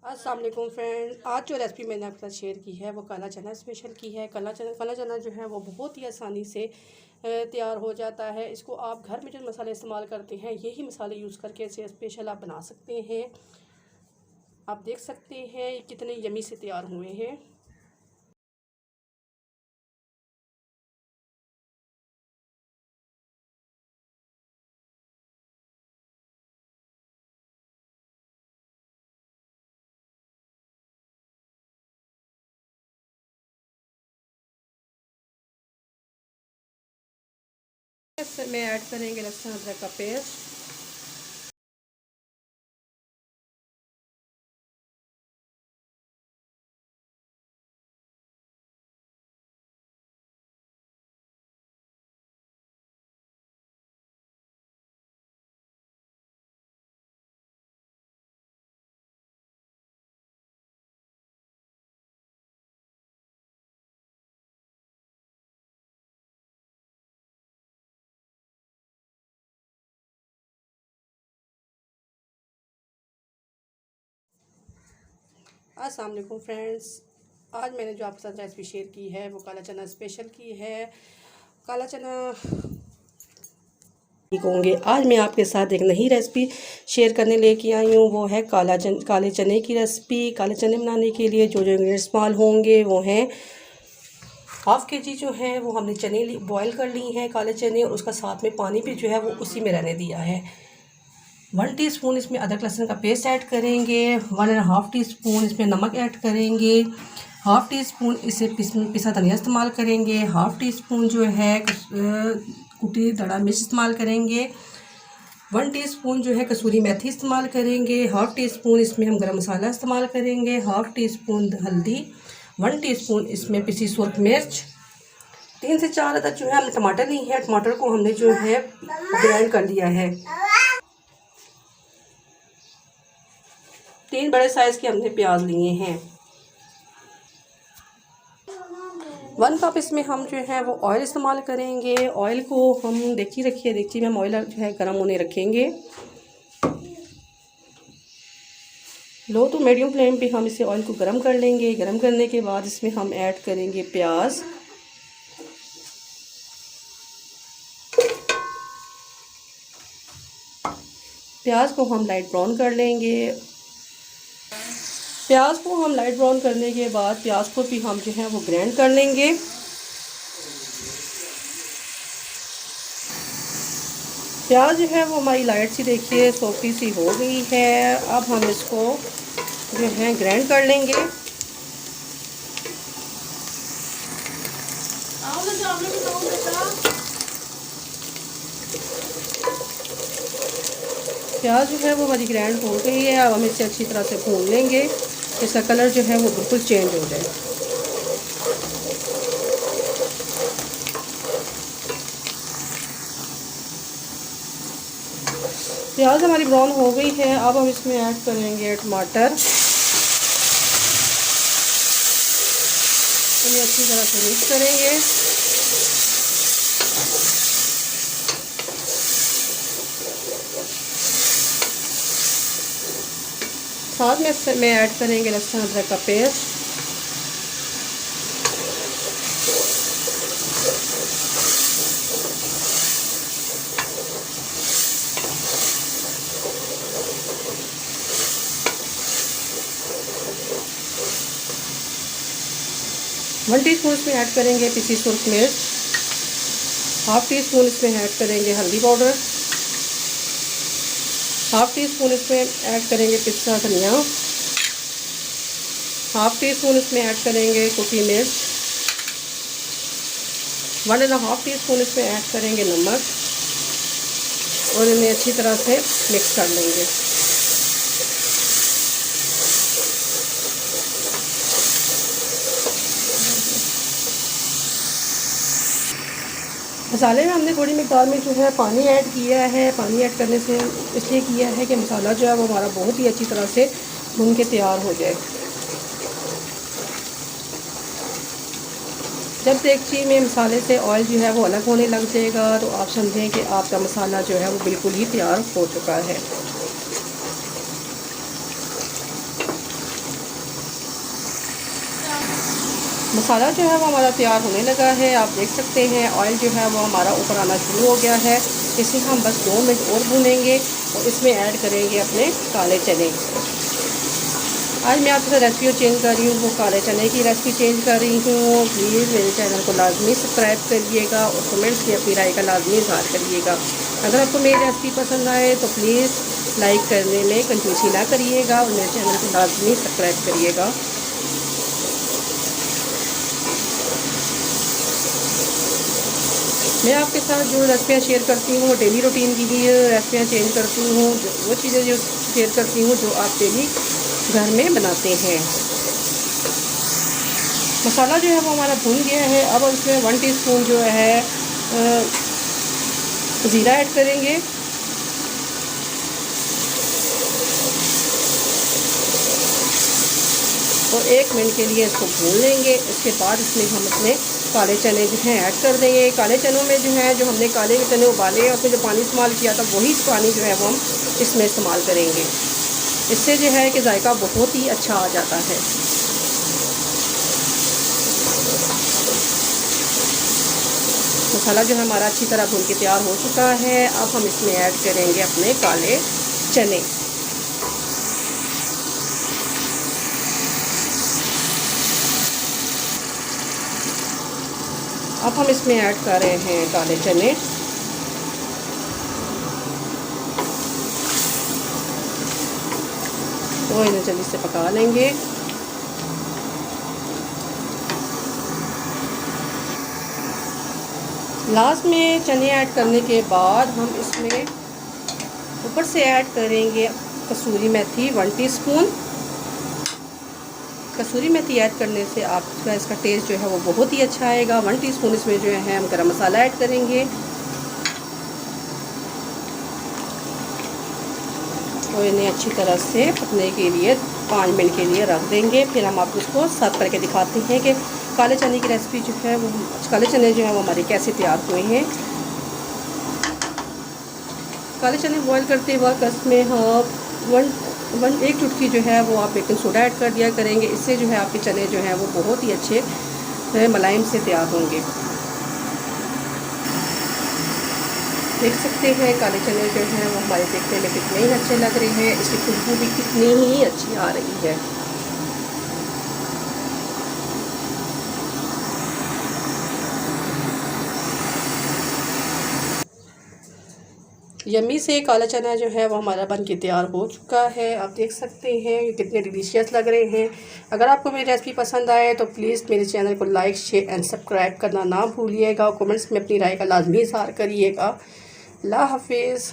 अस्सलाम वालेकुम फ्रेंड। आज जो रेसिपी मैंने आपके साथ शेयर की है वो काला चना स्पेशल की है। काला चना जो है वो बहुत ही आसानी से तैयार हो जाता है। इसको आप घर में जो मसाले इस्तेमाल करते हैं यही मसाले यूज़ करके इसे स्पेशल आप बना सकते हैं। आप देख सकते हैं कितने यमी से तैयार हुए हैं। इसमें ऐड करेंगे लहसुन अदरक का पेस्ट। अस्सलाम वालेकुम फ्रेंड्स। आज मैंने जो आपके साथ रेसिपी शेयर की है वो काला चना स्पेशल की है। काला चना होंगे। आज मैं आपके साथ एक नई रेसिपी शेयर करने लेके आई हूँ। वो है काले चने की रेसिपी। काले चने बनाने के लिए जो इंग्रेडिएंट्स इस्तेमाल होंगे वो हैं हाफ़ के जी जो है वो हमने चने बॉयल कर ली हैं काले चने, और उसका साथ में पानी भी जो है वो उसी में रहने दिया है। 1 टीस्पून इसमें अदरक लहसुन का पेस्ट ऐड करेंगे। 1.5 टीस्पून इसमें नमक ऐड करेंगे। हाफ़ टी स्पून इसे पिसा धनिया इस्तेमाल करेंगे। हाफ़ टी स्पून जो है कुटी दड़ा मिर्च इस्तेमाल करेंगे। 1 टीस्पून जो है कसूरी मेथी इस्तेमाल करेंगे। हाफ़ टी स्पून इसमें हम गरम मसाला इस्तेमाल करेंगे। हाफ़ टी स्पून हल्दी। 1 टीस्पून इसमें पिसी सुरख मिर्च। 3 से 4 अदद जो है हमने टमाटर ली है। टमाटर को हमने जो है ग्राइंड कर लिया है। 3 बड़े साइज़ के हमने प्याज लिए हैं। 1 कप इसमें हम जो है वो ऑयल इस्तेमाल करेंगे। ऑयल को हम देखिए में हम ऑयल जो है गर्म होने रखेंगे। लो टू मीडियम फ्लेम पे हम इसे ऑयल को गर्म कर लेंगे। गर्म करने के बाद इसमें हम ऐड करेंगे प्याज। प्याज को हम लाइट ब्राउन कर लेंगे। प्याज को हम लाइट ब्राउन करने के बाद प्याज को भी हम जो है वो ग्राइंड कर लेंगे। प्याज जो है वो हमारी लाइट सी देखिए सॉफ्टी सी हो गई है। अब हम इसको जो है ग्राइंड कर लेंगे। प्याज जो है वो हमारी ग्राइंड हो गई है। अब हम इसे अच्छी तरह से भून लेंगे। इसका कलर जो है वो बिल्कुल चेंज हो जाए। प्याज हमारी ब्राउन हो गई है। अब हम इसमें ऐड करेंगे टमाटर। इन्हें अच्छी तरह से मिक्स करेंगे। साथ में ऐड करेंगे लहसुन अदरक का पेस्ट। वन टीस्पून इसमें ऐड करेंगे पिसी सुरख मिर्च। हाफ़ टी स्पून इसमें ऐड करेंगे हल्दी पाउडर। हाफ़ टी स्पून इसमें ऐड करेंगे पिसा धनिया। हाफ़ टी स्पून इसमें ऐड करेंगे कुटी मिर्च। 1.5 टीस्पून इसमें ऐड करेंगे नमक, और इन्हें अच्छी तरह से मिक्स कर लेंगे। मसाले में हमने थोड़ी मिकदार में जो है पानी ऐड किया है। पानी ऐड करने से इसलिए किया है कि मसाला जो है वो हमारा बहुत ही अच्छी तरह से भून के तैयार हो जाए। जब देगची में मसाले से ऑयल जो है वो अलग होने लग जाएगा तो आप समझें कि आपका मसाला जो है वो बिल्कुल ही तैयार हो चुका है। मसाला जो है वो हमारा तैयार होने लगा है। आप देख सकते हैं ऑयल जो है वो हमारा ऊपर आना शुरू हो गया है। इसे हम बस 2 मिनट और भूनेंगे और इसमें ऐड करेंगे अपने काले चने। आज मैं आपके साथ रेसिपी चेंज कर रही हूँ, वो काले चने की रेसिपी चेंज कर रही हूँ। प्लीज़ मेरे चैनल को लाजमी सब्सक्राइब करिएगा और कमेंट्स में अपनी राय का लाजमी इज़हार करिएगा। अगर आपको मेरी रेसिपी पसंद आए तो प्लीज़ लाइक करने में कंजूसी ना करिएगा और मेरे चैनल को लाजमी सब्सक्राइब करिएगा। मैं आपके साथ जो रेसिपियाँ शेयर करती हूँ, डेली रूटीन की भी रेसिपियाँ चेंज करती हूँ, वो चीज़ें जो शेयर करती हूँ जो आप डेली घर में बनाते हैं। मसाला जो है वो हमारा भून गया है। अब इसमें 1 टीस्पून जो है ज़ीरा ऐड करेंगे। और 1 मिनट के लिए इसको भून लेंगे। इसके बाद इसमें हम अपने काले चने जो हैं ऐड कर देंगे। काले चनों में जो है जो हमने काले के चने उबाले और उसमें जो पानी इस्तेमाल किया था वही पानी जो है वो हम इसमें इस्तेमाल करेंगे। इससे जो है कि जायका बहुत ही अच्छा आ जाता है। मसाला जो है हमारा अच्छी तरह भून के तैयार हो चुका है। अब हम इसमें ऐड करेंगे अपने काले चने। अब हम इसमें ऐड कर रहे हैं काले चने। तो इन्हें जल्दी से पका लेंगे। लास्ट में चने ऐड करने के बाद हम इसमें ऊपर से ऐड करेंगे कसूरी मेथी 1 टीस्पून। कसूरी मेथी ऐड करने से आपका इसका टेस्ट जो है वो बहुत ही अच्छा आएगा। 1 टीस्पून इसमें जो है हम गरम मसाला ऐड करेंगे और इन्हें अच्छी तरह से पकने के लिए 5 मिनट के लिए रख देंगे। फिर हम आपको इसको सर्व करके दिखाते हैं कि काले चने की रेसिपी जो है वो काले चने जो है वो हमारे कैसे तैयार हुए हैं। काले चने बॉईल करते वक्त इसमें हम 1 चुटकी जो है वो आप बेकिंग सोडा ऐड कर दिया करेंगे। इससे जो है आपके चने जो हैं वो बहुत ही अच्छे मुलायम से तैयार होंगे। देख सकते हैं काले चने जो हैं वो हमारे देखने में कितने ही अच्छे लग रहे हैं। इसकी खुशबू भी कितनी ही अच्छी आ रही है। यम्मी से काला चना जो है वो हमारा बन के तैयार हो चुका है। आप देख सकते हैं ये कितने डिलीशियस लग रहे हैं। अगर आपको मेरी रेसिपी पसंद आए तो प्लीज़ मेरे चैनल को लाइक शेयर एंड सब्सक्राइब करना ना भूलिएगा और कमेंट्स में अपनी राय का लाजमी इज़हार करिएगा। अल्लाह हाफिज़।